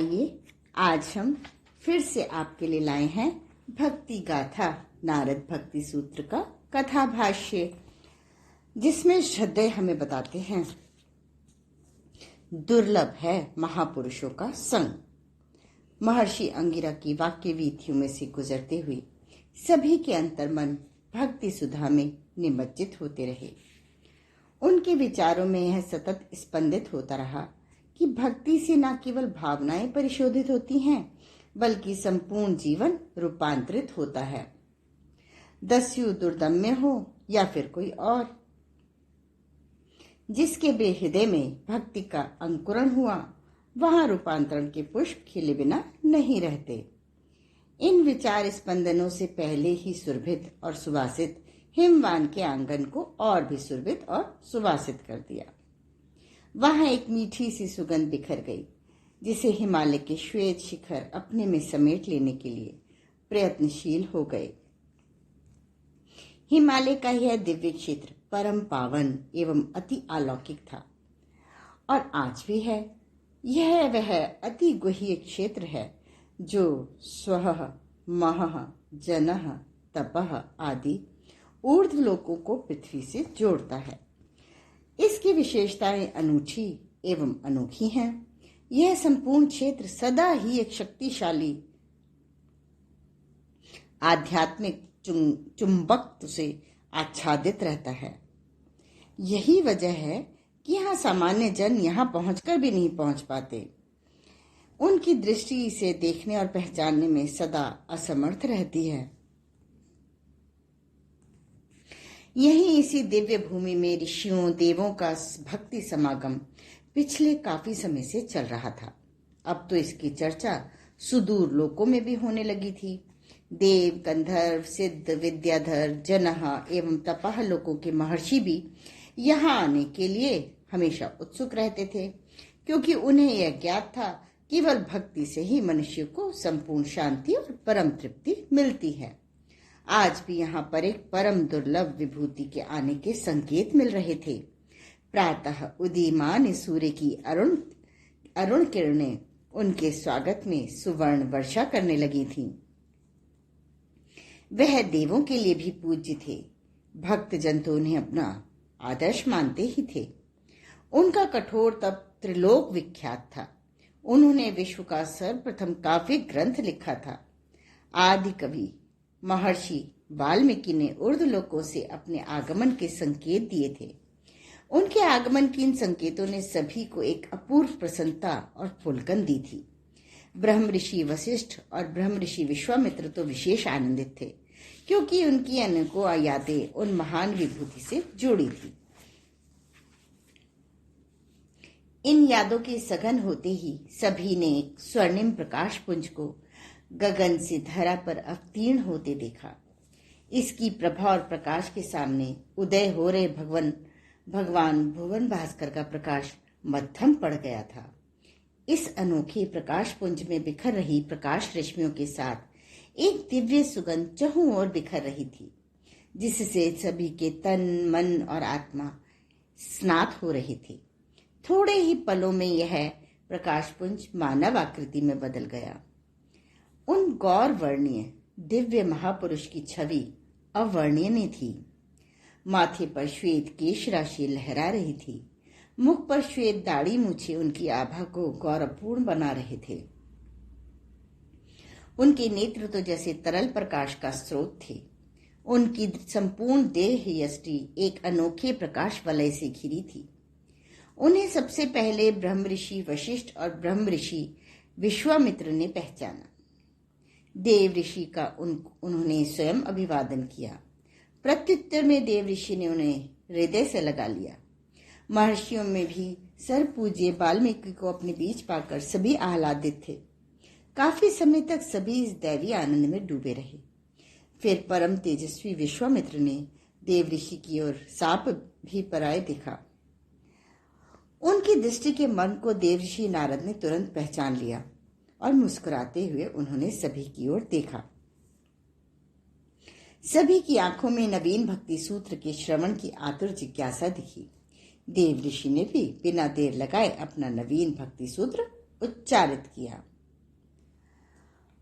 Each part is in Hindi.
आइए आज हम फिर से आपके लिए लाए हैं भक्ति गाथा नारद भक्ति सूत्र का कथा भाष्य, जिसमें श्रद्धेय हमें बताते हैं दुर्लभ है महापुरुषों का संग। महर्षि अंगिरा की वाक्य वीथियों में से गुजरते हुए सभी के अंतर्मन भक्ति सुधा में निमज्जित होते रहे। उनके विचारों में यह सतत स्पंदित होता रहा कि भक्ति से न केवल भावनाएं परिशोधित होती हैं, बल्कि संपूर्ण जीवन रूपांतरित होता है। दस्यु दुर्दम्य हो या फिर कोई और, जिसके हृदय में भक्ति का अंकुरण हुआ, वहां रूपांतरण के पुष्प खिले बिना नहीं रहते। इन विचार स्पंदनों से पहले ही सुरभित और सुवासित हिमवान के आंगन को और भी सुरभित और सुवासित कर दिया। वहां एक मीठी सी सुगंध बिखर गई, जिसे हिमालय के श्वेत शिखर अपने में समेट लेने के लिए प्रयत्नशील हो गए। हिमालय का यह दिव्य क्षेत्र परम पावन एवं अति अलौकिक था और आज भी है। यह वह अति गुह्य क्षेत्र है जो स्वः महः जनः तपः आदि ऊर्ध्व लोकों को पृथ्वी से जोड़ता है। इसकी विशेषताएं अनूठी एवं अनोखी हैं। यह संपूर्ण क्षेत्र सदा ही एक शक्तिशाली आध्यात्मिक चुंबक से आच्छादित रहता है। यही वजह है कि यहाँ सामान्य जन यहाँ पहुंचकर भी नहीं पहुंच पाते। उनकी दृष्टि इसे देखने और पहचानने में सदा असमर्थ रहती है। यही इसी दिव्य भूमि में ऋषियों देवों का भक्ति समागम पिछले काफी समय से चल रहा था। अब तो इसकी चर्चा सुदूर लोकों में भी होने लगी थी। देव, गंधर्व, सिद्ध, विद्याधर, जनः एवं तपः लोकों के महर्षि भी यहाँ आने के लिए हमेशा उत्सुक रहते थे, क्योंकि उन्हें यह ज्ञात था केवल भक्ति से ही मनुष्य को संपूर्ण शांति और परम तृप्ति मिलती है। आज भी यहाँ पर एक परम दुर्लभ विभूति के आने के संकेत मिल रहे थे। प्रातः उदीयमान सूर्य की अरुण किरणें उनके स्वागत में सुवर्ण वर्षा करने लगी थीं। वह देवों के लिए भी पूज्य थे। भक्त जन तो उन्हें अपना आदर्श मानते ही थे। उनका कठोर तप त्रिलोक विख्यात था। उन्होंने विश्व का सर्वप्रथम काव्य ग्रंथ लिखा था। आदि कवि महर्षि वाल्मीकि ने ऊर्ध्व लोकों से अपने आगमन के संकेत दिए थे। उनके आगमन के इन संकेतों ने सभी को एक अपूर्व प्रसन्नता और फुलकन दी थी। ब्रह्म ऋषि वशिष्ठ और ब्रह्म ऋषि विश्वामित्र तो विशेष आनंदित थे, क्योंकि उनकी अनेकों यादें उन महान विभूति से जुड़ी थी। इन यादों के सघन होते ही सभी ने एक स्वर्णिम प्रकाश पुंज को गगन से धरा पर अवतीर्ण होते देखा। इसकी प्रभा और प्रकाश के सामने उदय हो रहे भगवान भुवन भास्कर का प्रकाश मध्यम पड़ गया था। इस अनोखे प्रकाश पुंज में बिखर रही प्रकाश रश्मियों के साथ एक दिव्य सुगंध चहुं ओर बिखर रही थी, जिससे सभी के तन, मन और आत्मा स्नात हो रही थी। थोड़े ही पलों में यह प्रकाश पुंज मानव आकृति में बदल गया। उन गौर वर्णीय दिव्य महापुरुष की छवि अवर्णनीय थी। माथे पर श्वेत केश राशि लहरा रही थी। मुख पर श्वेत दाढ़ी मूछे उनकी आभा को गौरवपूर्ण बना रहे थे। उनके नेत्र तो जैसे तरल प्रकाश का स्रोत थे। उनकी संपूर्ण देह यष्टि एक अनोखे प्रकाश वलय से घिरी थी। उन्हें सबसे पहले ब्रह्म ऋषि वशिष्ठ और ब्रह्म ऋषि विश्वामित्र ने पहचाना। देव ऋषि का उन्होंने स्वयं अभिवादन किया। प्रत्युत्तर में देव ऋषि ने उन्हें हृदय से लगा लिया। महर्षियों में भी सर्वपूज्य वाल्मीकि को अपने बीच पाकर सभी आह्लादित थे। काफी समय तक सभी इस दैवी आनंद में डूबे रहे। फिर परम तेजस्वी विश्वामित्र ने देव ऋषि की ओर साप भी पराये देखा। उनकी दृष्टि के मन को देव ऋषि नारद ने तुरंत पहचान लिया और मुस्कुराते हुए उन्होंने सभी की ओर देखा। सभी की आंखों में नवीन भक्ति सूत्र के श्रवण की आतुर जिज्ञासा दिखी। देव ऋषि ने भी बिना देर लगाए अपना नवीन भक्ति सूत्र उच्चारित किया।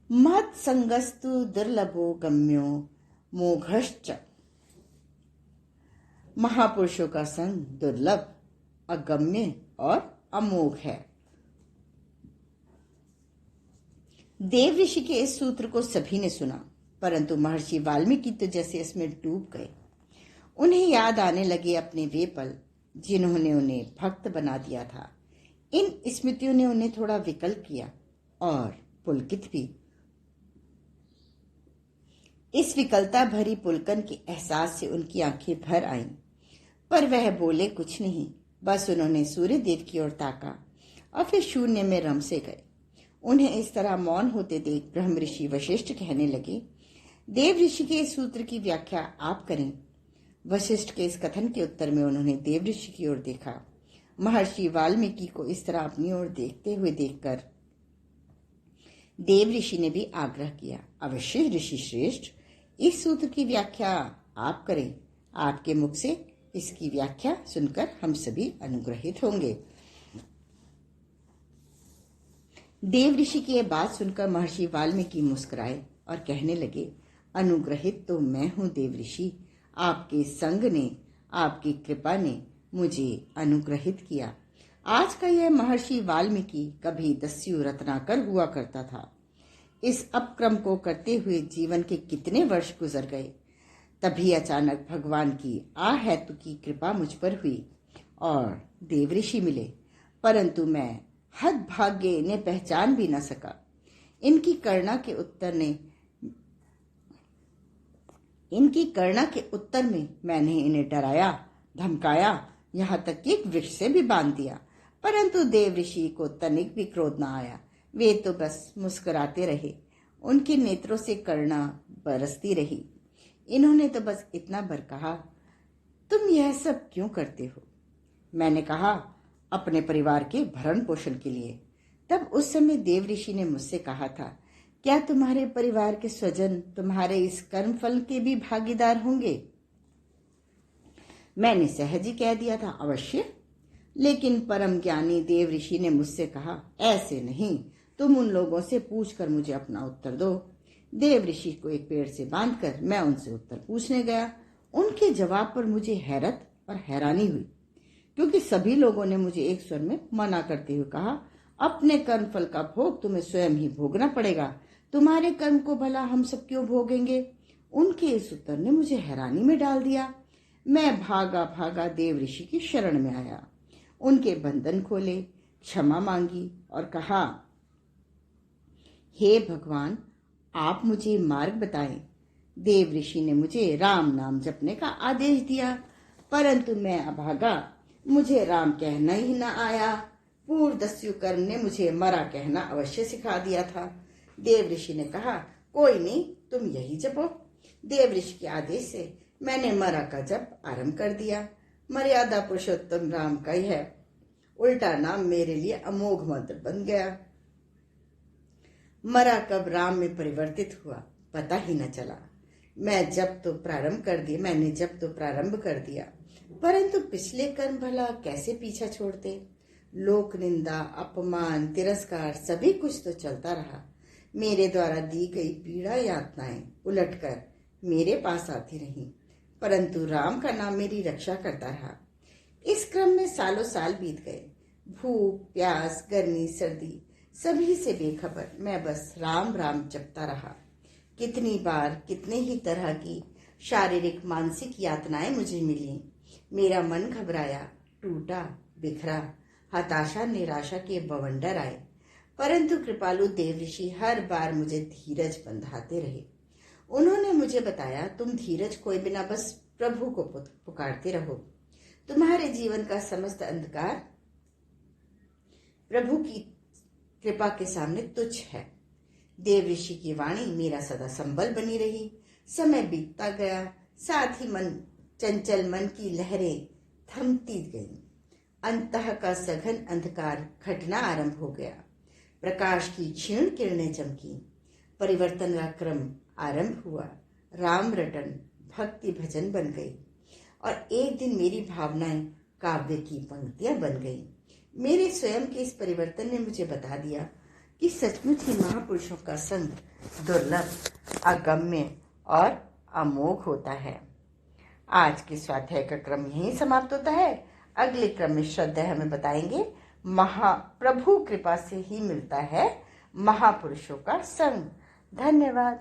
महत् संगस्तु दुर्लभो गम्यो मोघश्च। महापुरुषों का संग दुर्लभ, अगम्य और अमोघ है। देव ऋषि के इस सूत्र को सभी ने सुना, परंतु महर्षि वाल्मीकि तो जैसे इसमें डूब गए। उन्हें याद आने लगे अपने वे पल जिन्होंने उन्हें भक्त बना दिया था। इन स्मृतियों ने उन्हें थोड़ा विकल किया और पुलकित भी। इस विकलता भरी पुलकन के एहसास से उनकी आंखें भर आईं, पर वह बोले कुछ नहीं। बस उन्होंने सूर्य देव की ओर ताका और फिर शून्य में रम से गए। उन्हें इस तरह मौन होते देख ब्रह्म ऋषि वशिष्ठ कहने लगे, देव ऋषि के इस सूत्र की व्याख्या आप करें। वशिष्ठ के इस कथन के उत्तर में उन्होंने देव ऋषि की ओर देखा। महर्षि वाल्मीकि को इस तरह अपनी ओर देखते हुए देखकर देव ऋषि ने भी आग्रह किया, अवश्य ऋषि श्रेष्ठ, इस सूत्र की व्याख्या आप करें। आपके मुख से इसकी व्याख्या सुनकर हम सभी अनुग्रहित होंगे। देव ऋषि की यह बात सुनकर महर्षि वाल्मीकि मुस्कुराए और कहने लगे, अनुग्रहित तो मैं हूं देव ऋषि। आपके संग ने, आपकी कृपा ने मुझे अनुग्रहित किया। आज का यह महर्षि वाल्मीकि कभी दस्यु रत्नाकर हुआ करता था। इस अपक्रम को करते हुए जीवन के कितने वर्ष गुजर गए। तभी अचानक भगवान की अहेतु की कृपा मुझ पर हुई और देव ऋषि मिले, परंतु मैं हदभाग्य इन्हें पहचान भी न सका। इनकी करुणा के उत्तर में मैंने इन्हें डराया, धमकाया, यहाँ तक कि एक वृक्ष से भी बांध दिया, परंतु देव ऋषि को तनिक भी क्रोध न आया। वे तो बस मुस्कुराते रहे। उनके नेत्रों से करुणा बरसती रही। इन्होंने तो बस इतना भर कहा, तुम यह सब क्यों करते हो? मैंने कहा, अपने परिवार के भरण पोषण के लिए। तब उस समय देव ऋषि ने मुझसे कहा था, क्या तुम्हारे परिवार के स्वजन तुम्हारे इस कर्मफल के भी भागीदार होंगे? मैंने सहज ही कह दिया था, अवश्य। लेकिन परम ज्ञानी देव ऋषि ने मुझसे कहा, ऐसे नहीं, तुम उन लोगों से पूछकर मुझे अपना उत्तर दो। देव ऋषि को एक पेड़ से बांधकर मैं उनसे उत्तर पूछने गया। उनके जवाब पर मुझे हैरत और हैरानी हुई, क्योंकि सभी लोगों ने मुझे एक स्वर में मना करते हुए कहा, अपने कर्मफल का भोग तुम्हें स्वयं ही भोगना पड़ेगा। तुम्हारे कर्म को भला हम सब क्यों भोगेंगे? उनके इस उत्तर ने मुझे हैरानी में डाल दिया। मैं भागा भागा देव ऋषि की शरण में आया, उनके बंधन खोले, क्षमा मांगी और कहा, हे भगवान, आप मुझे मार्ग बताएं। देव ऋषि ने मुझे राम नाम जपने का आदेश दिया, परंतु मैं अभागा, मुझे राम कहना ही न आया। पूर्व दस्यु कर्म ने मुझे मरा कहना अवश्य सिखा दिया था। देव ऋषि ने कहा, कोई नहीं, तुम यही जपो। देव ऋषि के आदेश से मैंने मरा का जप आरंभ कर दिया। मर्यादा पुरुषोत्तम राम का यह उल्टा नाम मेरे लिए अमोघ मंत्र बन गया। मरा कब राम में परिवर्तित हुआ पता ही न चला। मैंने जप तो प्रारंभ कर दिया, परंतु पिछले कर्म भला कैसे पीछा छोड़ते। लोक निंदा, अपमान, तिरस्कार सभी कुछ तो चलता रहा। मेरे द्वारा दी गई पीड़ा यातनाएं उलटकर मेरे पास आती रहीं, परंतु राम का नाम मेरी रक्षा करता रहा। इस क्रम में सालों साल बीत गए। भूख, प्यास, गर्मी, सर्दी सभी से बेखबर मैं बस राम राम जपता रहा। कितनी बार कितने ही तरह की शारीरिक मानसिक यातनाएं मुझे मिली। मेरा मन घबराया, टूटा, बिखरा, हताशा निराशा के बवंडर आए, परंतु कृपालु देव ऋषि हर बार मुझे धीरज बंधाते रहे। उन्होंने मुझे बताया, तुम धीरज खोए बिना बस प्रभु को पुकारते रहो। तुम्हारे जीवन का समस्त अंधकार प्रभु की कृपा के सामने तुच्छ है। देव ऋषि की वाणी मेरा सदा संबल बनी रही। समय बीतता गया, साथ ही चंचल मन की लहरें थमती गईं। अंतः का सघन अंधकार घटना आरंभ हो गया। प्रकाश की क्षीण किरणें चमकी। परिवर्तन का क्रम आरंभ हुआ। राम रटन भक्ति भजन बन गई और एक दिन मेरी भावनाएं काव्य की पंक्तियां बन गई। मेरे स्वयं के इस परिवर्तन ने मुझे बता दिया कि सचमुच ही महापुरुषों का संग दुर्लभ, अगम्य और अमोघ होता है। आज के स्वाध्याय का क्रम यहीं समाप्त होता है। अगले क्रम में श्रद्धा हमें बताएंगे महाप्रभु कृपा से ही मिलता है महापुरुषों का संग। धन्यवाद।